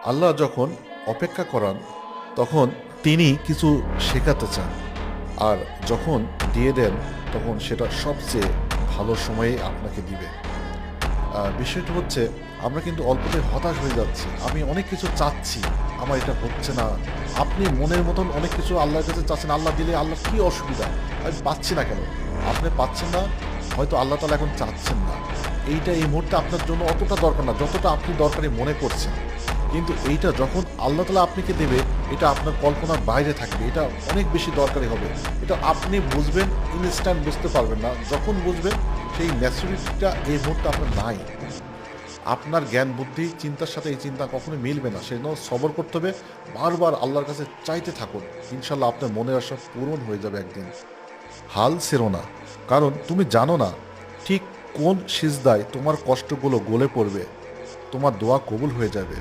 আল্লাহ যখন অপেক্ষা করান তখন তিনি কিছু শেখাতে চান, আর যখন দিয়ে দেন তখন সেটা সবচেয়ে ভালো সময়ে আপনাকে দিবে। বিষয়টা হচ্ছে আমরা কিন্তু অল্পতে হতাশ হয়ে যাচ্ছি, আমি অনেক কিছু চাচ্ছি, আমার এটা হচ্ছে না। আপনি মনের মতন অনেক কিছু আল্লাহর কাছে চাচ্ছেন, আল্লাহ দিলে আল্লাহ কী অসুবিধা, আমি পাচ্ছি না কেন? আপনি পাচ্ছেন না, হয়তো আল্লাহ তাআলা এখন চাচ্ছেন না। এইটা এই মুহূর্তে আপনার জন্য অতটা দরকার না যতটা আপনি দরকারি মনে করছেন। কিন্তু এইটা যখন আল্লাহ তাআলা আপনাকে দেবে, এটা আপনার কল্পনার বাইরে থাকবে, এটা অনেক বেশি দরকারি হবে। এটা আপনি বুঝবেন, ইনস্ট্যান্ট বুঝতে পারবেন না। যখন বুঝবেন সেই ম্যাচুরিটিটা এই মুহূর্তে আপনার নাই। আপনার জ্ঞান বুদ্ধি চিন্তার সাথে এই চিন্তা কখনোই মিলবে না, সেজন্য সবর করতে হবে। বারবার আল্লাহর কাছে চাইতে থাকুন, ইনশাল্লাহ আপনার মনের আশা পূরণ হয়ে যাবে একদিন। হাল ছেড়ো না, কারণ তুমি জানো না ঠিক কোন সিজদায় তোমার কষ্টগুলো গলে পড়বে, তোমার দোয়া কবুল হয়ে যাবে।